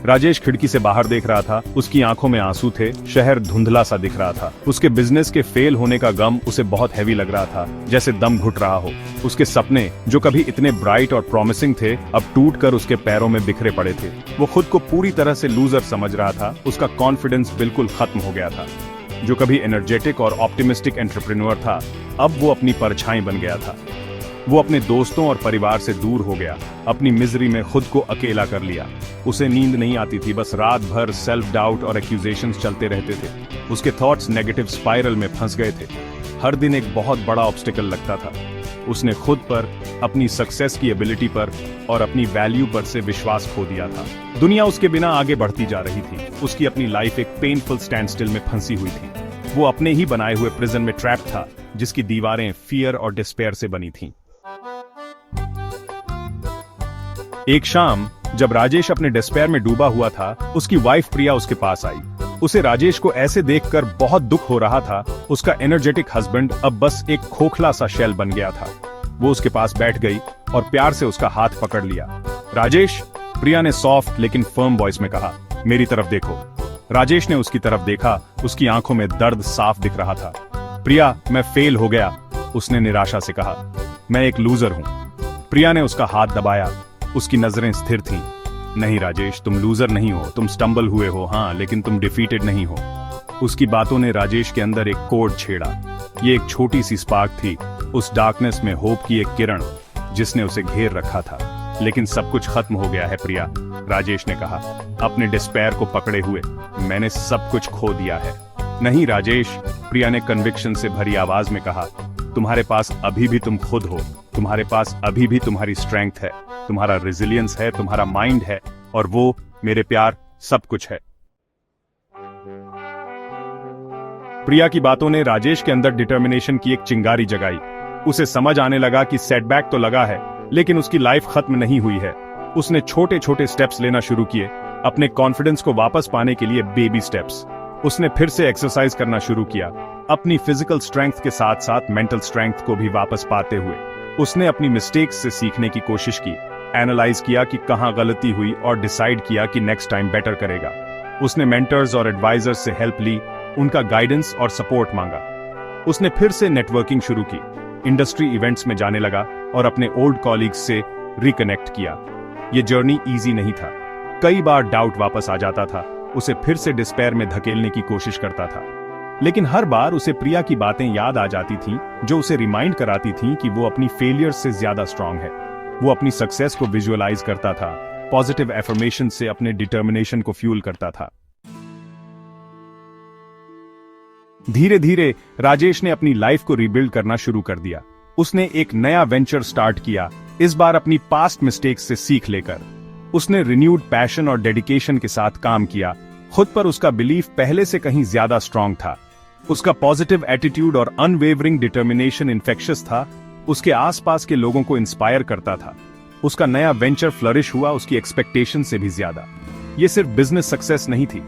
राजेश खिड़की से बाहर देख रहा था। उसकी आंखों में आंसू थे, शहर धुंधला सा दिख रहा था। उसके बिजनेस के फेल होने का गम उसे बहुत हैवी लग रहा था, जैसे दम घुट रहा हो। उसके सपने जो कभी इतने ब्राइट और प्रॉमिसिंग थे, अब टूटकर उसके पैरों में बिखरे पड़े थे। वो खुद को पूरी तरह से लूजर समझ रहा था। उसका कॉन्फिडेंस बिल्कुल खत्म हो गया था। जो कभी एनर्जेटिक और ऑप्टिमिस्टिक एंटरप्रेन्योर था, अब वो अपनी परछाई बन गया था। वो अपने दोस्तों और परिवार से दूर हो गया, अपनी मिजरी में खुद को अकेला कर लिया। उसे नींद नहीं आती थी, बस रात भर सेल्फ डाउट और एक्यूजेशंस चलते रहते थे। उसके थॉट्स नेगेटिव स्पाइरल में फंस गए थे। हर दिन एक बहुत बड़ा ऑब्स्टिकल लगता था। उसने खुद पर, अपनी सक्सेस की एबिलिटी पर और अपनी वैल्यू पर से विश्वास खो दिया था। दुनिया उसके बिना आगे बढ़ती जा रही थी। उसकी अपनी लाइफ एक पेनफुल स्टैंड स्टिल में फंसी हुई थी। वो अपने ही बनाए हुए प्रिजन में ट्रैप था, जिसकी दीवारें फियर और डिस्पेयर से बनी थीं। एक शाम जब राजेश अपने डिस्पेयर में डूबा हुआ था, उसकी वाइफ प्रिया उसके पास आई। उसे राजेश को ऐसे देखकर बहुत दुख हो रहा था। उसका एनर्जेटिक हस्बैंड अब बस एक खोखला सा शेल बन गया था। वो उसके पास बैठ गई और प्यार से उसका हाथ पकड़ लिया। राजेश, प्रिया ने सॉफ्ट लेकिन फर्म वॉइस में कहा, मेरी तरफ देखो। राजेश ने उसकी तरफ देखा। उसकी आंखों में दर्द साफ दिख रहा था। प्रिया, मैं फेल हो गया, उसने निराशा से कहा। मैं एक लूजर हूं। प्रिया ने उसका हाथ दबाया। उसकी नजरें स्थिर थीं। नहीं राजेश, तुम लूजर नहीं हो। तुम स्टंबल हुए हो, हाँ, लेकिन तुम डिफीटेड नहीं हो। उसकी बातों ने राजेश के अंदर एक कोड छेड़ा। ये एक छोटी सी स्पार्क थी, उस डार्कनेस में होप की एक किरण जिसने उसे घेर रखा था। लेकिन सब कुछ खत्म हो गया है प्रिया, राजेश ने कहा, अपने डिस्पेयर को पकड़े हुए। मैंने सब कुछ खो दिया है। नहीं राजेश, प्रिया ने कन्विक्शन से भरी आवाज में कहा, तुम्हारे पास अभी भी तुम खुद हो। तुम्हारे पास अभी भी तुम्हारी स्ट्रेंथ है, तुम्हारा रेजिलियंस है, तुम्हारा माइंड है, और वो, मेरे प्यार, सब कुछ है। प्रिया की बातों ने राजेश के अंदर डिटर्मिनेशन की एक चिंगारी जगाई। उसे समझ आने लगा कि सेटबैक तो लगा है, लेकिन उसकी लाइफ खत्म नहीं हुई है। उसने छोटे छोटे स्टेप्स लेना शुरू किए, अपने कॉन्फिडेंस को वापस पाने के लिए बेबी स्टेप्स। उसने फिर से एक्सरसाइज करना शुरू किया, अपनी फिजिकल स्ट्रेंथ के साथ साथ मेंटल स्ट्रेंथ को भी वापस पाते हुए। उसने अपनी मिस्टेक्स से सीखने की कोशिश की, एनालाइज किया कि कहां गलती हुई और डिसाइड किया कि नेक्स्ट टाइम बेटर करेगा। उसने मेंटर्स और एडवाइजर्स से हेल्प ली, उनका गाइडेंस और सपोर्ट मांगा। उसने फिर से नेटवर्किंग शुरू की, इंडस्ट्री इवेंट्स में जाने लगा और अपने ओल्ड कॉलीग्स से रिकनेक्ट किया। ये जर्नी इजी नहीं था। कई बार डाउट वापस आ जाता था, उसे फिर से डिस्पेयर में धकेलने की कोशिश करता था। लेकिन हर बार उसे प्रिया की बातें याद आ जाती थीं, जो उसे रिमाइंड कराती थीं कि वो अपनी फेलियर से ज्यादा स्ट्रांग है। वो अपनी सक्सेस को विजुअलाइज करता था, पॉजिटिव एफर्मेशन से अपने डिटर्मिनेशन को फ्यूल करता था। धीरे धीरे राजेश ने अपनी लाइफ को रीबिल्ड करना शुरू कर दिया। उसने एक नया वेंचर स्टार्ट किया, इस बार अपनी पास्ट मिस्टेक्स से सीख लेकर। उसने रिन्यूड पैशन और डेडिकेशन के साथ काम किया। खुद पर उसका बिलीफ पहले से कहीं ज्यादा स्ट्रांग था। उसका पॉजिटिव एटीट्यूड और अनवेवरिंग डिटर्मिनेशन इन्फेक्शियस था। उसके आसपास के लोगों को इंस्पायर करता था। उसका नया वेंचर फ्लरिश हुआ उसकी एक्सपेक्टेशन से भी ज्यादा। ये सिर्फ बिजनेस सक्सेस नहीं थी,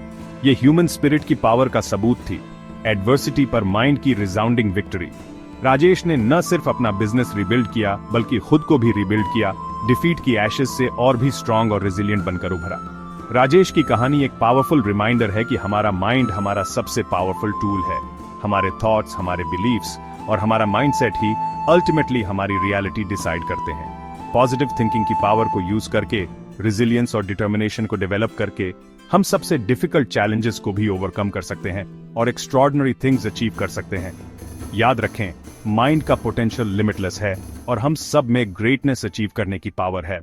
ये ह्यूमन स्पिरिट की पावर का सबूत थी, एडवर्सिटी पर माइंड की रिसाउंडिंग विक्ट्री। राजेश ने न सिर्फ अपना बिजनेस रिबिल्ड किया, बल्कि खुद को भी रिबिल्ड किया, डिफीट की एशेस से और भी स्ट्रांग और रेजिलिएंट बनकर उभरा। राजेश की कहानी एक पावरफुल रिमाइंडर है कि हमारा माइंड हमारा सबसे पावरफुल टूल है। हमारे थॉट्स, हमारे बिलीव्स और हमारा माइंडसेट ही अल्टीमेटली हमारी रियलिटी डिसाइड करते हैं। पॉजिटिव थिंकिंग की पावर को यूज करके, रेजिलियंस और डिटर्मिनेशन को डेवलप करके, हम सबसे डिफिकल्ट चैलेंजेस को भी ओवरकम कर सकते हैं और एक्स्ट्रॉर्डिनरी थिंग्स अचीव कर सकते हैं। याद रखें, माइंड का पोटेंशियल लिमिटलेस है और हम सब में ग्रेटनेस अचीव करने की पावर है।